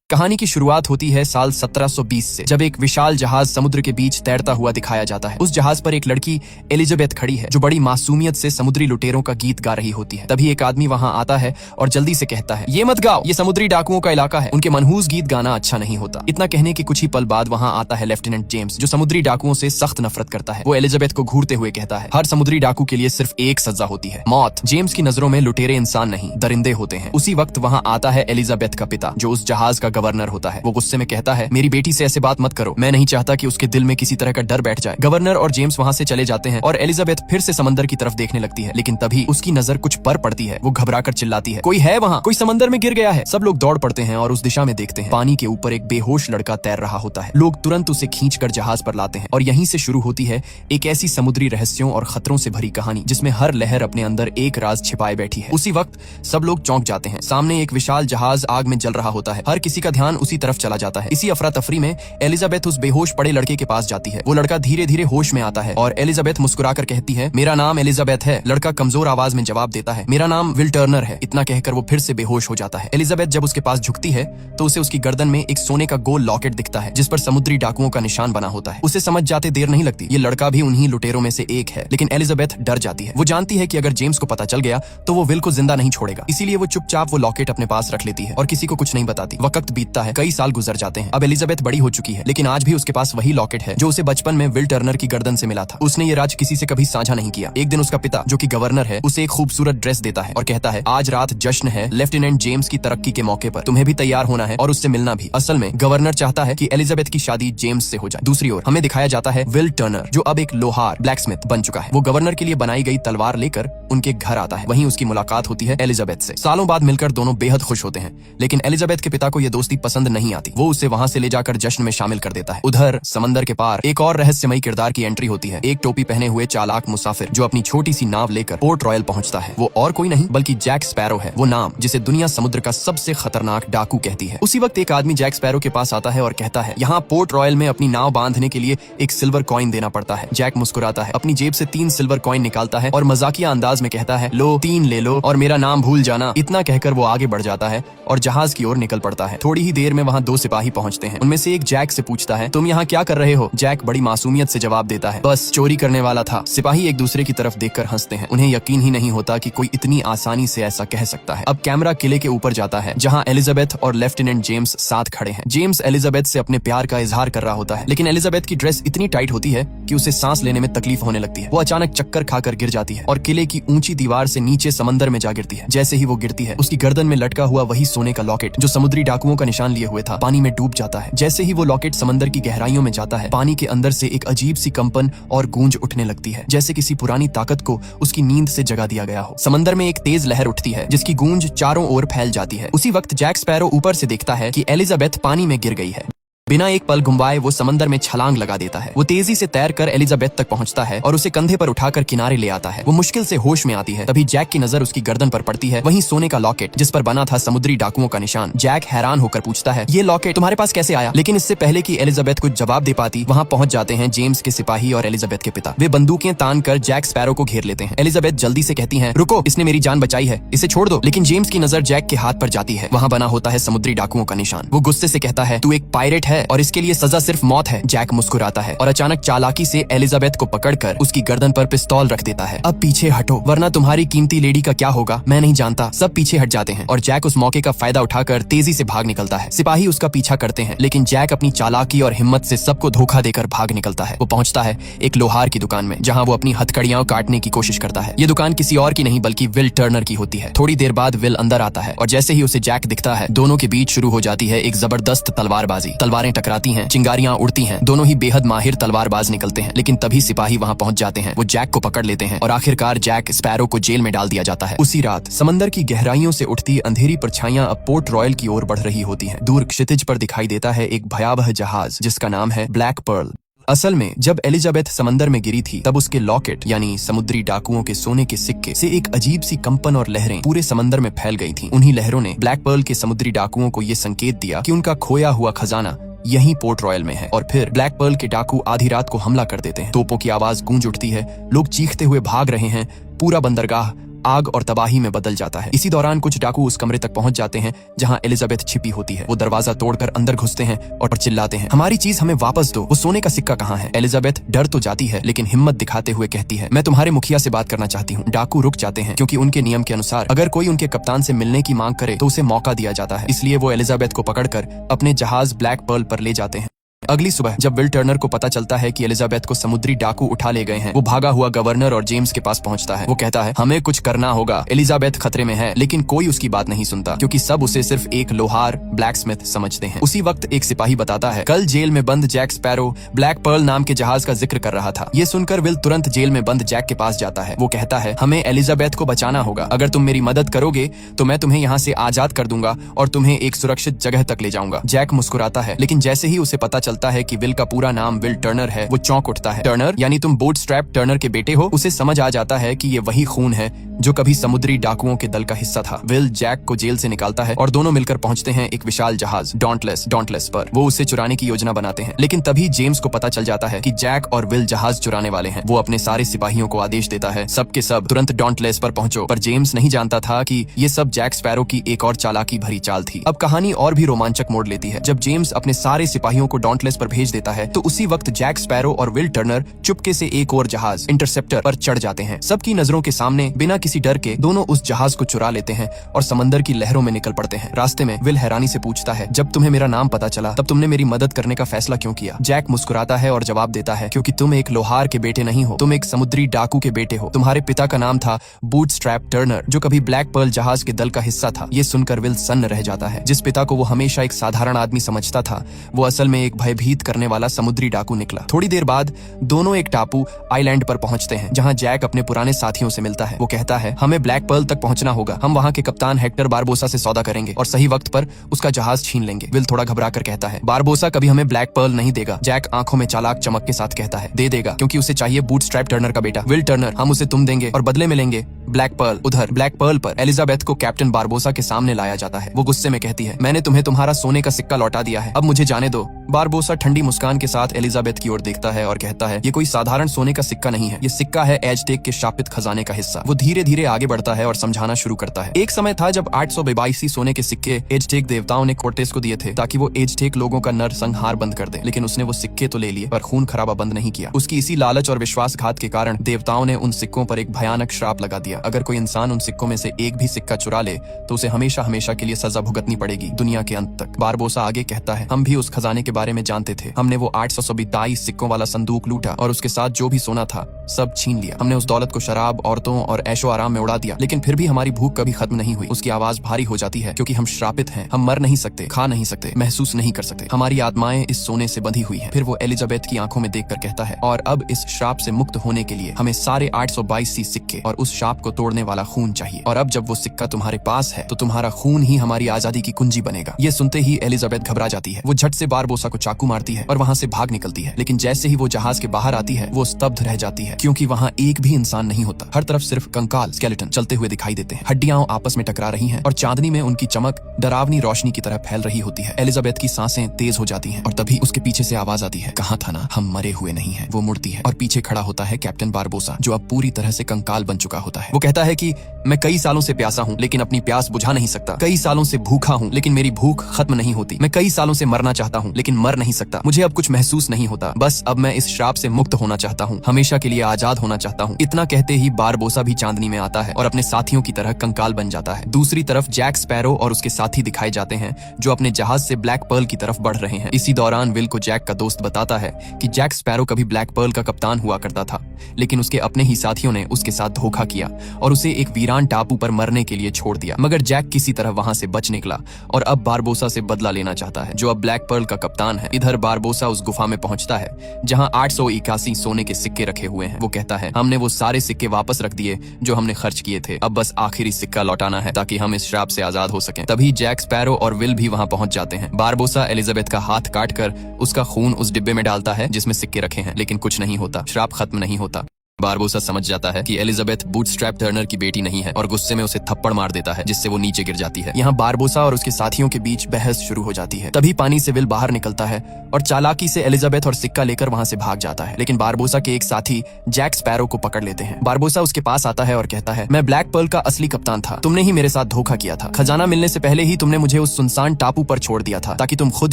कहानी की शुरुआत होती है साल 1720 से, जब एक विशाल जहाज समुद्र के बीच तैरता हुआ दिखाया जाता है। उस जहाज पर एक लड़की एलिजाबेथ खड़ी है, जो बड़ी मासूमियत से समुद्री लुटेरों का गीत गा रही होती है। तभी एक आदमी वहां आता है और जल्दी से कहता है, ये मत गाओ, ये समुद्री डाकुओं का इलाका है, उनके मनहूस गीत गाना अच्छा नहीं होता। इतना कहने के कुछ ही पल बाद वहां आता है लेफ्टिनेंट जेम्स, जो समुद्री डाकुओं से सख्त नफरत करता है। वो एलिजाबेथ को घूरते हुए कहता है, हर समुद्री डाकू के लिए सिर्फ एक सजा होती है, मौत। जेम्स की नजरों में लुटेरे इंसान नहीं, दरिंदे होते हैं। उसी वक्त वहां आता है एलिजाबेथ का पिता, जो उस जहाज का गवर्नर होता है। वो गुस्से में कहता है, मेरी बेटी से ऐसे बात मत करो, मैं नहीं चाहता कि उसके दिल में किसी तरह का डर बैठ जाए। गवर्नर और जेम्स वहां से चले जाते हैं और एलिजाबेथ फिर से समंदर की तरफ देखने लगती है, लेकिन तभी उसकी नजर कुछ पर पड़ती है। वो घबराकर चिल्लाती है, कोई है वहां, कोई समंदर में गिर गया है। सब लोग दौड़ पड़ते हैं और उस दिशा में देखते हैं। पानी के ऊपर एक बेहोश लड़का तैर रहा होता है। लोग तुरंत उसे खींचकर जहाज पर लाते हैं और यहीं से शुरू होती है एक ऐसी समुद्री रहस्यों और खतरों से भरी कहानी, जिसमें हर लहर अपने अंदर एक राज छिपाए बैठी है। उसी वक्त सब लोग चौंक जाते हैं। सामने एक विशाल जहाज आग में जल रहा होता है। हर किसी का ध्यान उसी तरफ चला जाता है। इसी अफरा तफरी में एलिजाबेथ उस बेहोश पड़े लड़के के पास जाती है। वो लड़का धीरे धीरे होश में आता है और एलिजाबेथ मुस्कुराकर कहती है, मेरा नाम एलिजाबेथ है। लड़का कमजोर आवाज में जवाब देता है, मेरा नाम विल टर्नर है। इतना कहकर वो फिर से बेहोश हो जाता है। एलिजाबेथ जब उसके पास झुकती है तो उसे उसकी गर्दन में एक सोने का गोल लॉकेट दिखता है, जिस पर समुद्री डाकुओं का निशान बना होता है। उसे समझ जाते देर नहीं लगती, ये लड़का भी उन्हीं लुटेरों में से एक है। लेकिन एलिजाबेथ डर जाती है। वो जानती है कि अगर जेम्स को पता चल गया तो वो विल को जिंदा नहीं छोड़ेगा। इसीलिए वो चुपचाप वो लॉकेट अपने पास रख लेती है और किसी को कुछ नहीं बताती। वक्त बीतता है, कई साल गुजर जाते हैं। अब एलिजाबेथ बड़ी हो चुकी है, लेकिन आज भी उसके पास वही लॉकेट है जो उसे बचपन में विल टर्नर की गर्दन से मिला था। उसने ये राज किसी से कभी साझा नहीं किया। एक दिन उसका पिता, जो कि गवर्नर है, उसे एक खूबसूरत ड्रेस देता है और कहता है, आज रात जश्न है लेफ्टिनेंट जेम्स की तरक्की के मौके पर, तुम्हें भी तैयार होना है और उससे मिलना भी। असल में गवर्नर चाहता है कि एलिजाबेथ की शादी जेम्स से हो जाए। दूसरी ओर हमें दिखाया जाता है विल टर्नर, जो अब एक लोहार ब्लैकस्मिथ बन चुका है। वो गवर्नर के लिए बनाई गई तलवार लेकर उनके घर आता है। वहीं उसकी मुलाकात होती है एलिजाबेथ से। सालों बाद मिलकर दोनों बेहद खुश होते हैं, लेकिन एलिजाबेथ के पिता को यह दोस्ती पसंद नहीं आती। वो उसे वहां से ले जाकर जश्न में शामिल कर देता है। उधर समंदर के पार एक और रहस्यमयी किरदार की एंट्री होती है। एक टोपी पहने हुए चालाक मुसाफिर, जो अपनी छोटी सी नाव लेकर पोर्ट रॉयल पहुंचता है। वो और कोई नहीं बल्कि जैक स्पैरो है, वो नाम जिसे दुनिया समुद्र का सबसे खतरनाक डाकू कहती है। उसी वक्त एक आदमी जैक स्पैरो के पास आता है और कहता है, यहाँ पोर्ट रॉयल में अपनी नाव बांधने के लिए एक सिल्वर कॉइन देना पड़ता है। जैक मुस्कुराता है, अपनी जेब से 3 सिल्वर कॉइन निकालता है और मजाकिया अंदाज में कहता है, लो 3 ले लो और मेरा नाम भूल जाना। इतना कहकर वो आगे बढ़ जाता है और जहाज की ओर निकल पड़ता है। थोड़ी ही देर में वहाँ 2 सिपाही पहुंचते हैं। उनमें से एक जैक से पूछता है, तुम यहाँ क्या कर रहे हो? जैक बड़ी मासूमियत से जवाब देता है, बस चोरी करने वाला था। सिपाही एक दूसरे की तरफ देखकर हंसते हैं। उन्हें यकीन ही नहीं होता कि कोई इतनी आसानी से ऐसा कह सकता है। अब कैमरा किले के ऊपर जाता है, जहाँ एलिजाबेथ और लेफ्टिनेंट जेम्स साथ खड़े हैं। जेम्स एलिजाबेथ से अपने प्यार का इजहार कर रहा होता है, लेकिन एलिजाबेथ की ड्रेस इतनी टाइट होती है कि उसे सांस लेने में तकलीफ होने लगती है। वो अचानक चक्कर खाकर गिर जाती है और किले की ऊंची दीवार से नीचे समंदर में जा गिरती है। जैसे ही वो गिरती है, उसकी गर्दन में लटका हुआ वही सोने का लॉकेट, जो समुद्री डाकुओं का निशान लिए हुए था, पानी में डूब जाता है। जैसे ही वो लॉकेट समंदर की गहराइयों में जाता है, पानी के अंदर से एक अजीब सी कंपन और गूंज उठने लगती है, जैसे किसी पुरानी ताकत को उसकी नींद से जगा दिया गया हो। समंदर में एक तेज लहर उठती है, जिसकी गूंज चारों ओर फैल जाती है। उसी वक्त जैक स्पैरो ऊपर से देखता है कि एलिजाबेथ पानी में गिर गई है। बिना एक पल घुमाए वो समंदर में छलांग लगा देता है। वो तेजी से तैरकर एलिजाबेथ तक पहुंचता है और उसे कंधे पर उठाकर किनारे ले आता है। वो मुश्किल से होश में आती है। तभी जैक की नजर उसकी गर्दन पर पड़ती है, वहीं सोने का लॉकेट, जिस पर बना था समुद्री डाकुओं का निशान। जैक हैरान होकर पूछता है, ये लॉकेट तुम्हारे पास कैसे आया? लेकिन इससे पहले कि एलिजाबेथ कुछ जवाब दे पाती, वहाँ पहुंच जाते हैं जेम्स के सिपाही और एलिजाबेथ के पिता। वे बंदूकें तान कर जैक स्पैरो को घेर लेते हैं। एलिजाबेथ जल्दी से कहती है, रुको, इसने मेरी जान बचाई है, इसे छोड़ दो। लेकिन जेम्स की नजर जैक के हाथ पर जाती है। वहाँ बना होता है समुद्री डाकुओं का निशान। वो गुस्से से कहता है, तू एक पायरेट है और इसके लिए सजा सिर्फ मौत है। जैक मुस्कुराता है और अचानक चालाकी से एलिजाबेथ को पकड़कर उसकी गर्दन पर पिस्तौल रख देता है। अब पीछे हटो, वरना तुम्हारी कीमती लेडी का क्या होगा मैं नहीं जानता। सब पीछे हट जाते हैं और जैक उस मौके का फायदा उठाकर तेजी से भाग निकलता है। सिपाही उसका पीछा करते हैं, लेकिन जैक अपनी चालाकी और हिम्मत से सबको धोखा देकर भाग निकलता है। वो पहुंचता है एक लोहार की दुकान में, जहाँ वो अपनी हथकड़ियां काटने की कोशिश करता है। ये दुकान किसी और की नहीं बल्कि विल टर्नर की होती है। थोड़ी देर बाद विल अंदर आता है और जैसे ही उसे जैक दिखता है, दोनों के बीच शुरू हो जाती है एक जबरदस्त तलवारबाजी। तलवारें टकराती हैं, चिंगारियां उड़ती हैं। दोनों ही बेहद माहिर तलवारबाज निकलते हैं, लेकिन तभी सिपाही वहां पहुंच जाते हैं। वो जैक को पकड़ लेते हैं और आखिरकार जैक स्पैरो को जेल में डाल दिया जाता है। उसी रात समंदर की गहराइयों से उठती अंधेरी परछाइयां अब पोर्ट रॉयल की ओर बढ़ रही होती हैं। दूर क्षितिज पर दिखाई देता है एक भयावह जहाज, जिसका नाम है ब्लैक पर्ल। असल में जब एलिजाबेथ समंदर में गिरी थी, तब उसके लॉकेट यानी समुद्री डाकुओं के सोने के सिक्के से एक अजीब सी कंपन और लहरें पूरे समंदर में फैल गई थीं। उन्हीं लहरों ने ब्लैक पर्ल के समुद्री डाकुओं को ये संकेत दिया कि उनका खोया हुआ खजाना यहीं पोर्ट रॉयल में है। और फिर ब्लैक पर्ल के डाकू आधी रात को हमला कर देते हैं। तोपों की आवाज गूंज उठती है, लोग चीखते हुए भाग रहे हैं। पूरा बंदरगाह आग और तबाही में बदल जाता है। इसी दौरान कुछ डाकू उस कमरे तक पहुंच जाते हैं जहां एलिजाबेथ छिपी होती है। वो दरवाजा तोड़कर अंदर घुसते हैं और चिल्लाते हैं, हमारी चीज हमें वापस दो, वो सोने का सिक्का कहाँ है? एलिजाबेथ डर तो जाती है लेकिन हिम्मत दिखाते हुए कहती है, मैं तुम्हारे मुखिया से बात करना चाहती हूँ। डाकू रुक जाते हैं क्योंकि उनके नियम के अनुसार अगर कोई उनके कप्तान से मिलने की मांग करे तो उसे मौका दिया जाता है। इसलिए वो एलिजाबेथ को पकड़कर अपने जहाज ब्लैक पर्ल पर ले जाते हैं। अगली सुबह जब विल टर्नर को पता चलता है कि एलिजाबेथ को समुद्री डाकू उठा ले गए हैं, वो भागा हुआ गवर्नर और जेम्स के पास पहुंचता है। वो कहता है, हमें कुछ करना होगा, एलिजाबेथ खतरे में है। लेकिन कोई उसकी बात नहीं सुनता क्योंकि सब उसे सिर्फ एक लोहार ब्लैकस्मिथ समझते हैं। उसी वक्त एक सिपाही बताता है, कल जेल में बंद जैक स्पैरो ब्लैक पर्ल नाम के जहाज का जिक्र कर रहा था। ये सुनकर विल तुरंत जेल में बंद जैक के पास जाता है। वो कहता है, हमें एलिजाबेथ को बचाना होगा, अगर तुम मेरी मदद करोगे तो मैं तुम्हें यहाँ से आजाद कर दूंगा और तुम्हें एक सुरक्षित जगह तक ले जाऊंगा। जैक मुस्कुराता है लेकिन जैसे ही उसे पता चलता है कि विल का पूरा नाम विल टर्नर है, वो चौंक उठता है। टर्नर यानी तुम बूटस्ट्रैप टर्नर के बेटे हो? उसे समझ आ जाता है कि ये वही खून है जो कभी समुद्री डाकुओं के दल का हिस्सा था। विल जैक को जेल से निकालता है और दोनों मिलकर पहुंचते हैं एक विशाल जहाज डॉन्टलेस पर। वो उसे चुराने की योजना बनाते हैं लेकिन तभी जेम्स को पता चल जाता है कि जैक और विल जहाज चुराने वाले हैं। वो अपने सारे सिपाहियों को आदेश देता है, सब के सब तुरंत डॉन्टलेस पर पहुंचो। पर जेम्स नहीं जानता था कि ये सब जैक स्पैरो की एक और चालाकी भरी चाल थी। अब कहानी और भी रोमांचक मोड़ लेती है। जब जेम्स अपने सारे सिपाहियों को डॉन्टलेस पर भेज देता है तो उसी वक्त जैक स्पैरो और विल टर्नर चुपके से एक और जहाज इंटरसेप्टर पर चढ़ जाते हैं। सबकी नजरों के सामने बिना किसी डर के दोनों उस जहाज को चुरा लेते हैं और समंदर की लहरों में निकल पड़ते हैं। रास्ते में विल हैरानी से पूछता है, जब तुम्हें मेरा नाम पता चला तब तुमने मेरी मदद करने का फैसला क्यों किया? जैक मुस्कुराता है और जवाब देता है, क्योंकि तुम एक लोहार के बेटे नहीं हो, तुम एक समुद्री डाकू के बेटे हो। तुम्हारे पिता का नाम था बूटस्ट्रैप टर्नर जो कभी ब्लैक पर्ल जहाज के दल का हिस्सा था। ये सुनकर विल सन्न रह जाता है। जिस पिता को वो हमेशा एक साधारण आदमी समझता था वो असल में एक भयभीत करने वाला समुद्री डाकू निकला। थोड़ी देर बाद दोनों एक टापू आइलैंड पर पहुंचते हैं जहां जैक अपने पुराने साथियों से मिलता है। वो कहता है, हमें ब्लैक पर्ल तक पहुंचना होगा, हम वहां के कप्तान हेक्टर बारबोसा से सौदा करेंगे और सही वक्त पर उसका जहाज छीन लेंगे। विल थोड़ा घबरा कर कहता है, बारबोसा कभी हमें ब्लैक पर्ल नहीं देगा। जैक आंखों में चालाक चमक के साथ कहता है, दे देगा, क्योंकि उसे चाहिए बूटस्ट्रैप टर्नर का बेटा। विल टर्नर, हम उसे तुम देंगे और बदले में लेंगे ब्लैक पर्ल। उधर ब्लैक पर्ल पर एलिजाबेथ को कैप्टन बारबोसा के सामने लाया जाता है। वो गुस्से में कहती है, मैंने तुम्हें तुम्हारा सोने का सिक्का लौटा दिया है, अब मुझे जाने दो। बारबोसा ठंडी मुस्कान के साथ एलिजाबेथ की ओर देखता है और कहता है, ये कोई साधारण सोने का सिक्का नहीं है, ये सिक्का है एजटेक के शापित खजाने का हिस्सा। वो धीरे धीरे आगे बढ़ता है और समझाना शुरू करता है, एक समय था जब 882 सोने के सिक्के एजटेक देवताओं ने कोर्टेस को दिए थे ताकि वो एजटेक लोगों का नरसंहार बंद कर दे। लेकिन उसने वो सिक्के तो ले लिए पर खून खराबा बंद नहीं किया। उसकी इसी लालच और विश्वासघात के कारण देवताओं ने उन सिक्कों पर एक भयानक श्राप लगा दिया। अगर कोई इंसान उन सिक्कों में से एक भी सिक्का चुरा ले तो उसे हमेशा हमेशा के लिए सजा भुगतनी पड़ेगी, दुनिया के अंत तक। बारबोसा आगे कहता है, हम भी उस खजाने के बारे में जानते थे। हमने वो 822 सिक्कों वाला संदूक लूटा और उसके साथ जो भी सोना था सब छीन लिया। हमने उस दौलत को शराब, औरतों और ऐशो आराम में उड़ा दिया। लेकिन फिर भी हमारी भूख कभी खत्म नहीं हुई। उसकी आवाज भारी हो जाती है क्योंकि हम श्रापित हैं। हम मर नहीं सकते, खा नहीं सकते, महसूस नहीं कर सकते। हमारी आत्माएं इस सोने से बंधी हुई हैं। फिर वो एलिजाबेथ की आंखों में देखकर कहता है, और अब इस श्राप से मुक्त होने के लिए हमें सारे 822 सिक्के और उस श्राप को तोड़ने वाला खून चाहिए। और अब जब वो सिक्का तुम्हारे पास है तो तुम्हारा खून ही हमारी आजादी की कुंजी बनेगा। ये सुनते ही एलिजाबेथ घबरा जाती है। वो झट से बारबोसा को चाकू मारती है और वहां से भाग निकलती है। लेकिन जैसे ही वो जहाज के बाहर आती है वो स्तब्ध रह जाती है क्योंकि वहां एक भी इंसान नहीं होता। हर तरफ सिर्फ कंकाल, स्केलेटन चलते हुए दिखाई देते हैं। हड्डियां आपस में टकरा रही हैं और चांदनी में उनकी चमक डरावनी रोशनी की तरह फैल रही होती है। एलिजाबेथ की सांसें तेज हो जाती हैं और तभी उसके पीछे से आवाज आती है, कहा था ना हम मरे हुए नहीं हैं। वो मुड़ती है और पीछे खड़ा होता है कैप्टन बारबोसा जो अब पूरी तरह से कंकाल बन चुका होता है। वो कहता है कि मैं कई सालों से प्यासा हूँ लेकिन अपनी प्यास बुझा नहीं सकता। कई सालों से भूखा हूँ लेकिन मेरी भूख खत्म नहीं होती। मैं कई सालों से मरना चाहता हूँ लेकिन मर नहीं सकता। मुझे अब कुछ महसूस नहीं होता। बस अब मैं इस श्राप से मुक्त होना चाहता हूँ, हमेशा के लिए आजाद होना चाहता हूँ। इतना कहते ही बारबोसा भी चांदनी में आता है और अपने साथियों की तरह कंकाल बन जाता है। दूसरी तरफ जैक स्पैरो और उसके साथी दिखाए जाते हैं जो अपने जहाज से ब्लैक पर्ल की तरफ बढ़ रहे हैं। इसी दौरान विल को जैक का दोस्त बताता है कि जैक स्पैरो कभी ब्लैक पर्ल का कप्तान हुआ करता था लेकिन उसके अपने ही साथियों ने उसके साथ धोखा किया और उसे एक वीरान टापू पर मरने के लिए छोड़ दिया। मगर जैक किसी तरह वहां से बच निकला और अब बारबोसा से बदला लेना चाहता है जो अब ब्लैक पर्ल का कप्तान है। इधर बारबोसा उस गुफा में पहुंचता है जहां 881 सोने के सिक्के रखे हुए हैं। वो कहता है, हमने वो सारे सिक्के वापस रख दिए जो हमने खर्च किए थे, अब बस आखिरी सिक्का लौटाना है ताकि हम इस श्राप से आजाद हो सकें। तभी जैक स्पैरो और विल भी वहां पहुंच जाते हैं। बारबोसा एलिजाबेथ का हाथ काटकर उसका खून उस डिब्बे में डालता है जिसमें सिक्के रखे हैं लेकिन कुछ नहीं होता, श्राप खत्म नहीं होता। बारबोसा समझ जाता है कि एलिजाबेथ बूटस्ट्रैप टर्नर की बेटी नहीं है और गुस्से में उसे थप्पड़ मार देता है, जिससे वो नीचे गिर जाती है। यहाँ बारबोसा और उसके साथियों के बीच बहस शुरू हो जाती है। तभी पानी से विल बाहर निकलता है और चालाकी से एलिजाबेथ और सिक्का लेकर वहां से भाग जाता है, लेकिन बारबोसा के एक साथी जैक स्पैरो को पकड़ लेते हैं। बारबोसा उसके पास आता है और कहता है, मैं ब्लैक पर्ल का असली कप्तान था, तुमने ही मेरे साथ धोखा किया था। खजाना मिलने से पहले ही तुमने मुझे उस सुनसान टापू पर छोड़ दिया था ताकि तुम खुद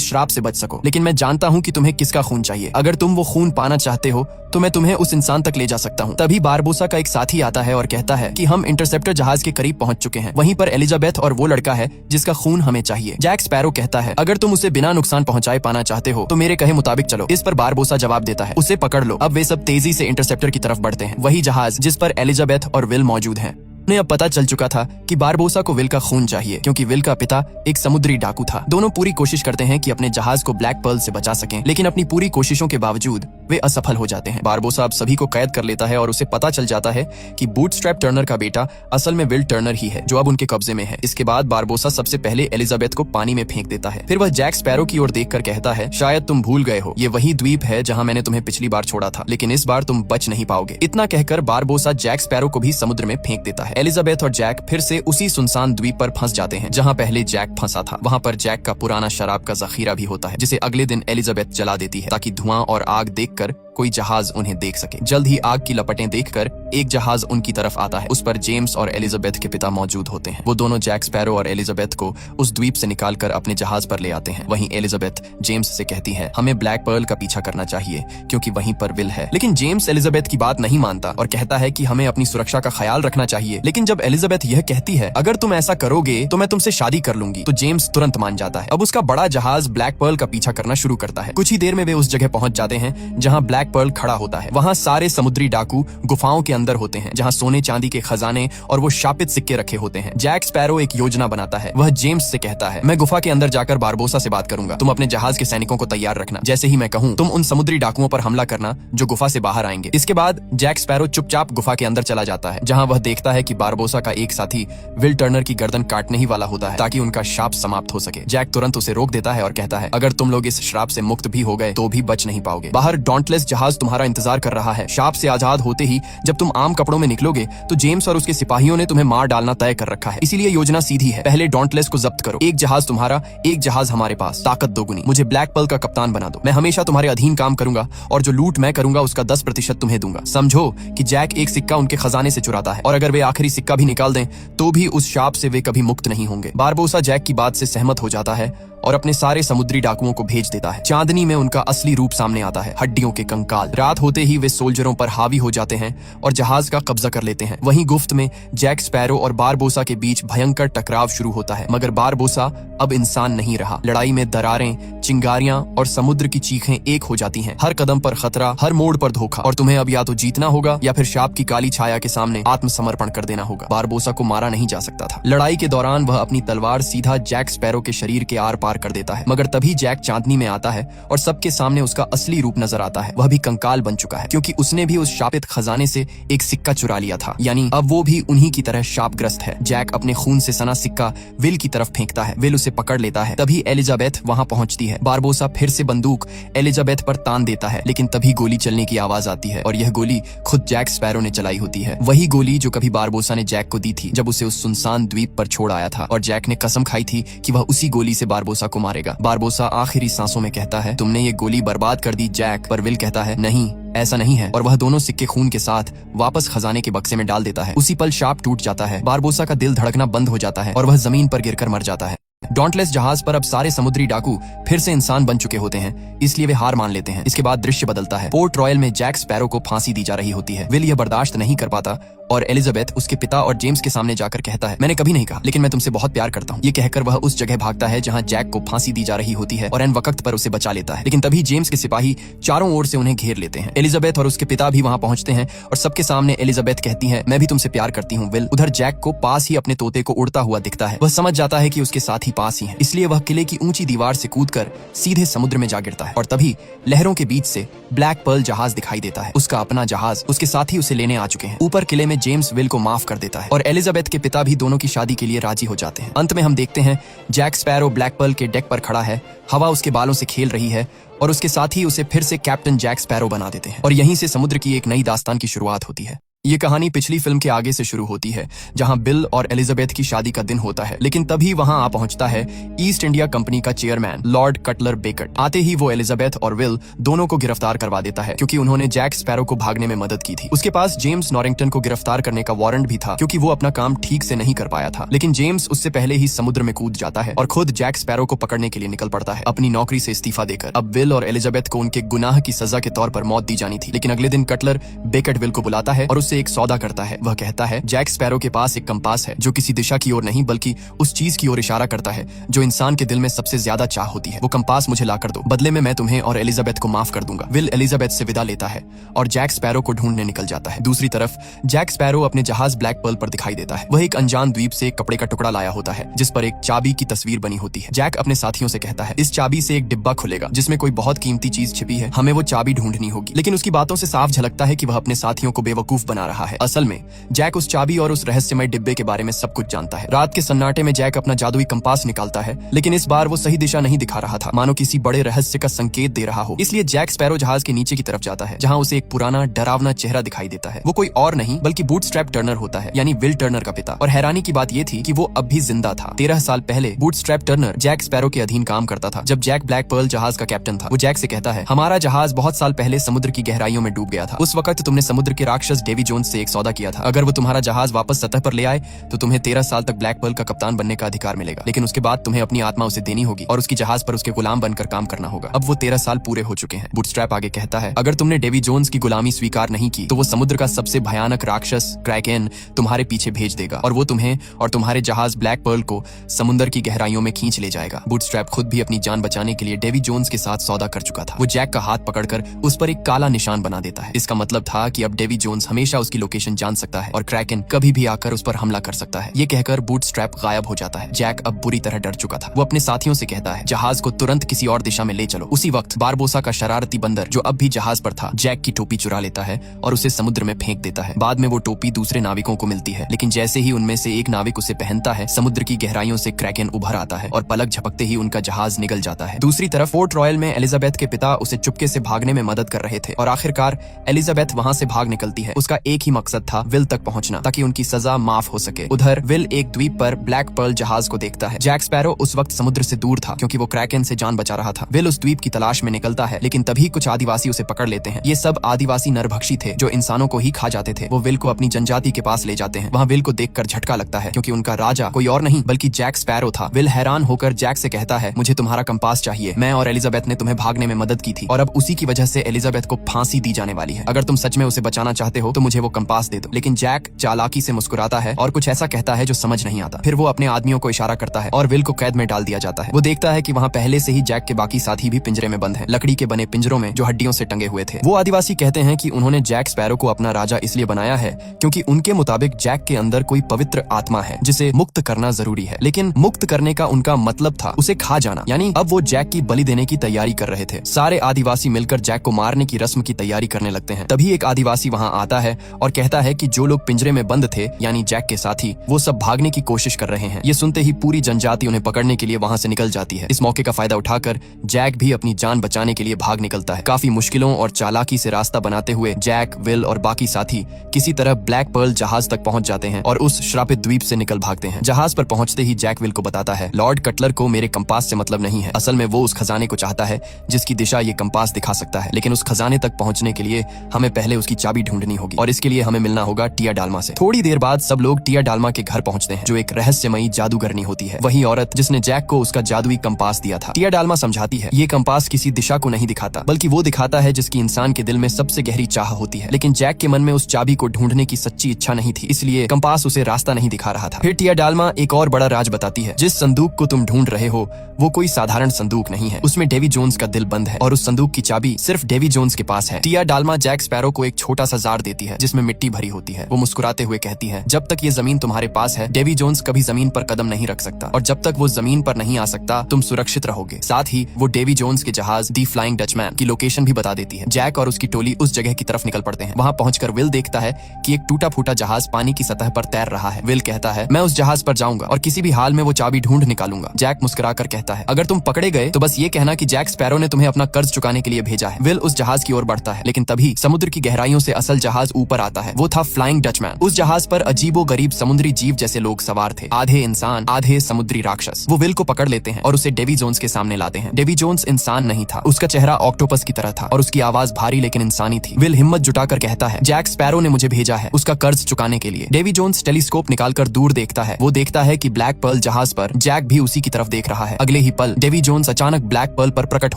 श्राप से बच सको, लेकिन मैं जानता हूँ कि तुम्हें किसका खून चाहिए। अगर तुम वो खून पाना चाहते हो तो मैं तुम्हें उस इंसान तक ले जा सकता हूँ। तभी बारबोसा का एक साथी आता है और कहता है कि हम इंटरसेप्टर जहाज के करीब पहुंच चुके हैं, वहीं पर एलिजाबेथ और वो लड़का है जिसका खून हमें चाहिए। जैक स्पैरो कहता है, अगर तुम उसे बिना नुकसान पहुंचाए पाना चाहते हो तो मेरे कहे मुताबिक चलो। इस पर बारबोसा जवाब देता है, उसे पकड़ लो। अब वे सब तेजी से इंटरसेप्टर की तरफ बढ़ते हैं, वही जहाज जिस पर एलिजाबेथ और विल मौजूद हैं। उन्हें अब पता चल चुका था कि बारबोसा को विल का खून चाहिए, क्योंकि विल का पिता एक समुद्री डाकू था। दोनों पूरी कोशिश करते हैं कि अपने जहाज को ब्लैक पर्ल से बचा सकें, लेकिन अपनी पूरी कोशिशों के बावजूद वे असफल हो जाते हैं। बारबोसा अब सभी को कैद कर लेता है और उसे पता चल जाता है कि बूटस्ट्रैप टर्नर का बेटा असल में विल टर्नर ही है, जो अब उनके कब्जे में है। इसके बाद बारबोसा सबसे पहले एलिजाबेथ को पानी में फेंक देता है। फिर वह जैक स्पैरो की ओर देखकर कहता है, शायद तुम भूल गए हो, ये वही द्वीप है जहाँ मैंने तुम्हें पिछली बार छोड़ा था, लेकिन इस बार तुम बच नहीं पाओगे। इतना कहकर बारबोसा जैक स्पैरो को भी समुद्र में फेंक देता है। एलिजाबेथ और जैक फिर से उसी सुनसान द्वीप पर फंस जाते हैं जहां पहले जैक फंसा था। वहां पर जैक का पुराना शराब का जखीरा भी होता है, जिसे अगले दिन एलिजाबेथ जला देती है ताकि धुआं और आग देखकर कोई जहाज उन्हें देख सके। जल्द ही आग की लपटें देखकर एक जहाज उनकी तरफ आता है। उस पर जेम्स और एलिजाबेथ के पिता मौजूद होते हैं। वो दोनों जैक स्पैरो और एलिजाबेथ को उस द्वीप से निकालकर अपने जहाज पर ले आते हैं। वहीं एलिजाबेथ जेम्स से कहती है, हमें ब्लैक पर्ल का पीछा करना चाहिए क्योंकि वहीं पर विल है। लेकिन जेम्स एलिजाबेथ की बात नहीं मानता और कहता है कि हमें अपनी सुरक्षा का ख्याल रखना चाहिए। लेकिन जब एलिजाबेथ यह कहती है, अगर तुम ऐसा करोगे तो मैं तुमसे शादी कर लूंगी, तो जेम्स तुरंत मान जाता है। अब उसका बड़ा जहाज ब्लैक पर्ल का पीछा करना शुरू करता है। कुछ ही देर में वे उस जगह पहुंच जाते हैं जहां ब्लैक पर्ल खड़ा होता है। वहां सारे समुद्री डाकू गुफाओं के अंदर होते हैं, जहां सोने चांदी के खजाने और वो शापित सिक्के रखे होते हैं। जैक स्पैरो एक योजना बनाता है। वह जेम्स से कहता है, मैं गुफा के अंदर जाकर बारबोसा से बात करूंगा, तुम अपने जहाज के सैनिकों को तैयार रखना। जैसे ही मैं कहूं, तुम उन समुद्री डाकुओं पर हमला करना जो गुफा से बाहर आएंगे। इसके बाद जैक स्पैरो चुपचाप गुफा के अंदर चला जाता है, जहां वह देखता है कि बारबोसा का एक साथी विल टर्नर की गर्दन काटने ही वाला होता है ताकि उनका शाप समाप्त हो सके। जैक तुरंत उसे रोक देता है और कहता है, अगर तुम लोग इस श्राप से मुक्त भी हो गए तो भी बच नहीं पाओगे। बाहर डॉन्टलेस जहाज तुम्हारा इंतजार कर रहा है। शाप से आजाद होते ही जब तुम आम कपड़ों में निकलोगे तो जेम्स और उसके सिपाहियों ने तुम्हें मार डालना तय कर रखा है। इसीलिए योजना सीधी है, पहले डॉन्टलेस को जब्त करो। एक जहाज तुम्हारा, एक जहाज हमारे पास, ताकत दोगुनी। मुझे ब्लैक पर्ल का कप्तान बना दो, मैं हमेशा तुम्हारे अधीन काम करूंगा और जो लूट मैं करूंगा उसका 10% तुम्हें दूंगा। समझो कि जैक एक सिक्का उनके खजाने से चुराता है और अगर वे आखिरी सिक्का भी निकाल दें तो भी उस शाप से वे कभी मुक्त नहीं होंगे। बारबोसा जैक की बात से सहमत हो जाता है और अपने सारे समुद्री डाकुओं को भेज देता है। चांदनी में उनका असली रूप सामने आता है, हड्डियों के कंकाल। रात होते ही वे सोल्जरों पर हावी हो जाते हैं और जहाज का कब्जा कर लेते हैं। वहीं गुफ्त में जैक स्पैरो और बारबोसा के बीच भयंकर टकराव शुरू होता है, मगर बारबोसा अब इंसान नहीं रहा। लड़ाई में दरारें, चिंगारियां और समुद्र की चीखें एक हो जाती हैं। हर कदम पर खतरा, हर मोड़ पर धोखा, और तुम्हें अब या तो जीतना होगा या फिर शाप की काली छाया के सामने आत्मसमर्पण कर देना होगा। बारबोसा को मारा नहीं जा सकता था। लड़ाई के दौरान वह अपनी तलवार सीधा जैक स्पैरो के शरीर के आर पार कर देता है, मगर तभी जैक चांदनी में आता है और सबके सामने उसका असली रूप नजर आता है। वह भी कंकाल बन चुका है, क्योंकि उसने भी उस शापित खजाने से एक सिक्का चुरा लिया था, यानी अब वो भी उन्हीं की तरह शापग्रस्त है। जैक अपने खून से सना सिक्का विल की तरफ फेंकता है। विल उसे पकड़ लेता है। तभी एलिजाबेथ वहां पहुंचती है। बारबोसा फिर से बंदूक एलिजाबेथ पर तान देता है, लेकिन तभी गोली चलने की आवाज आती है और यह गोली खुद जैक स्पैरो ने चलाई होती है। वही गोली जो कभी बारबोसा ने जैक को दी थी जब उसे उस सुनसान द्वीप पर छोड़ आया था, और जैक ने कसम खाई थी कि वह उसी गोली से बारबोसा को मारेगा। बारबोसा आखिरी सांसों में कहता है, तुमने ये गोली बर्बाद कर दी जैक। पर विल कहता है, नहीं, ऐसा नहीं है, और वह दोनों सिक्के खून के साथ वापस खजाने के बक्से में डाल देता है। उसी पल शाप टूट जाता है। बारबोसा का दिल धड़कना बंद हो जाता है और वह जमीन पर गिरकर मर जाता है। डॉन्टलेस जहाज पर अब सारे समुद्री डाकू फिर से इंसान बन चुके होते हैं, इसलिए वे हार मान लेते हैं। इसके बाद दृश्य बदलता है। पोर्ट रॉयल में जैक स्पैरो को फांसी दी जा रही होती है। विल यह बर्दाश्त नहीं कर पाता और एलिजाबेथ उसके पिता और जेम्स के सामने जाकर कहता है, मैंने कभी नहीं कहा, लेकिन मैं तुमसे बहुत प्यार करता हूँ। ये कहकर वह उस जगह भागता है जहाँ जैक को फांसी दी जा रही होती है और एन वक्त पर उसे बचा लेता है। लेकिन तभी जेम्स के सिपाही चारों ओर से उन्हें घेर लेते हैं। एलिजाबेथ और उसके पिता भी वहां पहुंचते हैं और सबके सामने एलिजाबेथ कहती है, मैं भी तुमसे प्यार करती हूँ विल। उधर जैक को पास ही अपने तोते को उड़ता हुआ दिखता है। वह समझ जाता है कि उसके साथी पास ही है, इसलिए वह किले की ऊंची दीवार से कूदकर सीधे समुद्र में जा गिरता है। और तभी लहरों के बीच से ब्लैक पर्ल जहाज दिखाई देता है। उसका अपना जहाज, उसके साथी उसे लेने आ चुके हैं। ऊपर किले में जेम्स विल को माफ कर देता है और एलिजाबेथ के पिता भी दोनों की शादी के लिए राजी हो जाते हैं। अंत में हम देखते हैं जैक स्पैरो ब्लैक पर्ल के डेक पर खड़ा है, हवा उसके बालों से खेल रही है और उसके साथी उसे फिर से कैप्टन जैक स्पैरो बना देते हैं। और यहीं से समुद्र की एक नई दास्तान की शुरुआत होती है। ये कहानी पिछली फिल्म के आगे से शुरू होती है, जहां बिल और एलिजाबेथ की शादी का दिन होता है, लेकिन तभी वहां आ पहुंचता है ईस्ट इंडिया कंपनी का चेयरमैन लॉर्ड कटलर बेकट। आते ही वो एलिजाबेथ और विल दोनों को गिरफ्तार करवा देता है, क्योंकि उन्होंने जैक स्पैरो को भागने में मदद की थी। उसके पास जेम्स नॉरिंगटन को गिरफ्तार करने का वारंट भी था, क्योंकि वो अपना काम ठीक से नहीं कर पाया था। लेकिन जेम्स उससे पहले ही समुद्र में कूद जाता है और खुद जैक स्पैरो को पकड़ने के लिए निकल पड़ता है, अपनी नौकरी से इस्तीफा देकर। अब विल और एलिजाबेथ को उनके गुनाह की सजा के तौर पर मौत दी जानी थी, लेकिन अगले दिन कटलर बेकट विल को बुलाता है और उससे एक सौदा करता है। वह कहता है जैक स्पैरो के पास एक कंपास है जो किसी दिशा की ओर नहीं बल्कि उस चीज की ओर इशारा करता है जो इंसान के दिल में सबसे ज्यादा चाह होती है। वो कंपास मुझे लाकर दो, बदले में मैं तुम्हें और एलिजाबेथ को माफ कर दूंगा। विल एलिजाबेथ से विदा लेता है और जैक स्पैरो को ढूंढने निकल जाता है। दूसरी तरफ जैक स्पैरो अपने जहाज ब्लैक पर्ल पर दिखाई देता है। वह एक अनजान द्वीप से एक कपड़े का टुकड़ा लाया होता है जिस पर एक चाबी की तस्वीर बनी होती है। जैक अपने साथियों से कहता है इस चाबी से एक डिब्बा खुलेगा जिसमें कोई बहुत कीमती चीज छिपी है, हमें वो चाबी ढूंढनी होगी। लेकिन उसकी बातों से साफ झलकता है कि वह अपने साथियों को बेवकूफ बना रहा है। असल में जैक उस चाबी और उस रहस्यमय डिब्बे के बारे में सब कुछ जानता है। रात के सन्नाटे में जैक अपना जादुई कंपास निकालता है, लेकिन इस बार वो सही दिशा नहीं दिखा रहा था, मानो किसी बड़े रहस्य का संकेत दे रहा हो। इसलिए जैक स्पैरो जहाज के नीचे की तरफ जाता है, जहां उसे एक पुराना डरावना चेहरा दिखाई देता है। वो कोई और नहीं बल्कि बूटस्ट्रैप टर्नर होता है, यानी विल टर्नर का पिता। और हैरानी की बात ये थी कि वो अब भी जिंदा था। 13 साल पहले बूटस्ट्रैप टर्नर जैक स्पैरो के अधीन काम करता था, जब जैक ब्लैक पर्ल जहाज का कैप्टन था। वो जैक से कहता है हमारा जहाज बहुत साल पहले समुद्र की गहराइयों में डूब गया था। उस वक्त तुमने समुद्र के राक्षस डेवी जोन्स से एक सौदा किया था। अगर वो तुम्हारा जहाज वापस सतह पर ले आए तो तुम्हें 13 साल तक ब्लैक पर्ल का कप्तान बनने का अधिकार मिलेगा, लेकिन उसके बाद तुम्हें अपनी आत्मा उसे देनी होगी और उसकी जहाज पर उसके गुलाम बनकर काम करना होगा। अब वो 13 साल पूरे हो चुके हैं। बूटस्ट्रैप आगे कहता है अगर तुमने डेवी जोन्स की गुलामी स्वीकार नहीं की तो वो समुद्र का सबसे भयानक राक्षस क्रैकेन तुम्हारे पीछे भेज देगा और वो तुम्हें और तुम्हारे जहाज ब्लैक पर्ल को समुद्र की गहराइयों में खींच ले जाएगा। बूटस्ट्रैप खुद भी अपनी जान बचाने के लिए डेवी जोन्स के साथ सौदा कर चुका था। वो जैक का हाथ पकड़कर उस पर एक काला निशान बना देता है। इसका मतलब था कि अब डेवी जोन्स हमेशा उसकी लोकेशन जान सकता है और क्रैकेन कभी भी आकर उस पर हमला कर सकता है। ये कहकर बूटस्ट्रैप गायब हो जाता है। जैक अब बुरी तरह डर चुका था। वो अपने साथियों से कहता है जहाज को तुरंत किसी और दिशा में ले चलो। उसी वक्त बारबोसा का शरारती बंदर जो अब भी जहाज पर था जैक की टोपी चुरा लेता है और उसे समुद्र में फेंक देता है। बाद में वो टोपी दूसरे नाविकों को मिलती है, लेकिन जैसे ही उनमें से एक नाविक उसे पहनता है समुद्र की गहराइयों से क्रैकेन उभर आता है और पलक झपकते ही उनका जहाज निकल जाता है। दूसरी तरफ फोर्ट रॉयल में एलिजाबेथ के पिता उसे चुपके से भागने में मदद कर रहे थे और आखिरकार एलिजाबेथ वहां से भाग निकलती है। उसका एक ही मकसद था विल तक पहुंचना ताकि उनकी सजा माफ हो सके। उधर विल एक द्वीप पर ब्लैक पर्ल जहाज को देखता है। जैक स्पैरो उस वक्त समुद्र से दूर था क्योंकि वो क्रैकेन से जान बचा रहा था। विल उस द्वीप की तलाश में निकलता है, लेकिन तभी कुछ आदिवासी उसे पकड़ लेते हैं। ये सब आदिवासी नरभक्षी थे जो इंसानों को ही खा जाते थे। वो विल को अपनी जनजाति के पास ले जाते हैं। वहाँ विल को देखकर झटका लगता है क्योंकि उनका राजा कोई और नहीं बल्कि जैक स्पैरो था। विल हैरान होकर जैक से कहता है मुझे तुम्हारा कंपास चाहिए। मैं और एलिजाबेथ ने तुम्हें भागने में मदद की थी और अब उसी की वजह से एलिजाबेथ को फांसी दी जाने वाली है। अगर तुम सच में उसे बचाना चाहते हो तो मुझे वो कंपास दे दो। लेकिन जैक चालाकी से मुस्कुराता है और कुछ ऐसा कहता है जो समझ नहीं आता। फिर वो अपने आदमियों को इशारा करता है और विल को कैद में डाल दिया जाता है। वो देखता है कि वहाँ पहले से ही जैक के बाकी साथी भी पिंजरे में बंद हैं, लकड़ी के बने पिंजरों में जो हड्डियों से टंगे हुए थे। वो आदिवासी कहते हैं कि उन्होंने जैक स्पैरो को अपना राजा इसलिए बनाया है क्योंकि उनके मुताबिक जैक के अंदर कोई पवित्र आत्मा है जिसे मुक्त करना जरूरी है। लेकिन मुक्त करने का उनका मतलब था उसे खा जाना, यानी अब वो जैक की बलि देने की तैयारी कर रहे थे। सारे आदिवासी मिलकर जैक को मारने की रस्म की तैयारी करने लगते हैं। तभी एक आदिवासी वहाँ आता है और कहता है कि जो लोग पिंजरे में बंद थे यानी जैक के साथी वो सब भागने की कोशिश कर रहे हैं। ये सुनते ही पूरी जनजाति उन्हें पकड़ने के लिए वहाँ से निकल जाती है। इस मौके का फायदा उठाकर जैक भी अपनी जान बचाने के लिए भाग निकलता है। काफी मुश्किलों और चालाकी से रास्ता बनाते हुए जैक, विल और बाकी साथी किसी तरह ब्लैक पर्ल जहाज तक पहुंच जाते हैं और उस श्रापित द्वीप से निकल भागते हैं। जहाज पर पहुंचते ही जैक विल को बताता है लॉर्ड कटलर को मेरे कंपास से मतलब नहीं है। असल में वो उस खजाने को चाहता है जिसकी दिशा ये कंपास दिखा सकता है, लेकिन उस खजाने तक पहुंचने के लिए हमें पहले उसकी चाबी ढूंढनी होगी और इसके लिए हमें मिलना होगा टिया डालमा से। थोड़ी देर बाद सब लोग टिया डालमा के घर पहुंचते हैं जो एक रहस्यमयी जादूगरनी होती है, वही औरत जिसने जैक को उसका जादुई कंपास दिया था। टिया डालमा समझाती है ये कंपास किसी दिशा को नहीं दिखाता बल्कि वो दिखाता है जिसकी इंसान के दिल में सबसे गहरी चाह होती है। लेकिन जैक के मन में उस चाबी को ढूंढने की सच्ची इच्छा नहीं थी, इसलिए कंपास उसे रास्ता नहीं दिखा रहा था। फिर टिया डालमा एक और बड़ा राज बताती है, जिस संदूक को तुम ढूंढ रहे हो वो कोई साधारण संदूक नहीं है, उसमें डेवी जोन्स का दिल बंद है और उस संदूक की चाबी सिर्फ डेवी जोन्स के पास है। टिया डालमा जैक स्पैरो को एक छोटा सा जार देती है जिसमें मिट्टी भरी होती है। वो मुस्कुराते हुए कहती है, जब तक ये जमीन तुम्हारे पास है डेवी जोन्स कभी जमीन पर कदम नहीं रख सकता, और जब तक वो जमीन पर नहीं आ सकता तुम सुरक्षित रहोगे। साथ ही वो डेवी जोन्स के जहाज दी फ्लाइंग डचमैन की लोकेशन भी बता देती है। जैक और उसकी टोली उस जगह की तरफ निकल पड़ते हैं। वहां पहुंचकर विल देखता है कि एक टूटा फूटा जहाज पानी की सतह पर तैर रहा है। विल कहता है, मैं उस जहाज पर जाऊंगा और किसी भी हाल में वो चाबी ढूंढ निकालूंगा। जैक मुस्कुराकर कहता है, अगर तुम पकड़े गए तो बस ये कहना कि जैक स्पैरो ने तुम्हें अपना कर्ज चुकाने के लिए भेजा है। विल उस जहाज की ओर बढ़ता है, लेकिन तभी समुद्र की गहराइयों से असल जहाज ऊपर आता है। वो था फ्लाइंग डचमैन। उस जहाज पर अजीबो गरीब समुद्री जीव जैसे लोग सवार थे, आधे इंसान आधे समुद्री राक्षस। वो विल को पकड़ लेते हैं और उसे डेवी जोन्स के सामने लाते हैं। डेवी जोन्स इंसान नहीं था, उसका चेहरा ऑक्टोपस की तरह था और उसकी आवाज भारी लेकिन इंसानी थी। विल हिम्मत जुटाकर कहता है, जैक स्पैरो ने मुझे भेजा है उसका कर्ज चुकाने के लिए। डेवी जोन्स टेलीस्कोप निकालकर दूर देखता है। वो देखता है कि ब्लैक पर्ल जहाज पर जैक भी उसी की तरफ देख रहा है। अगले ही पल डेवी जोन्स अचानक ब्लैक पर्ल पर प्रकट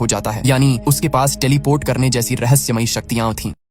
हो जाता है, यानी उसके पास टेलीपोर्ट करने जैसी रहस्यमयी शक्तियां थीं।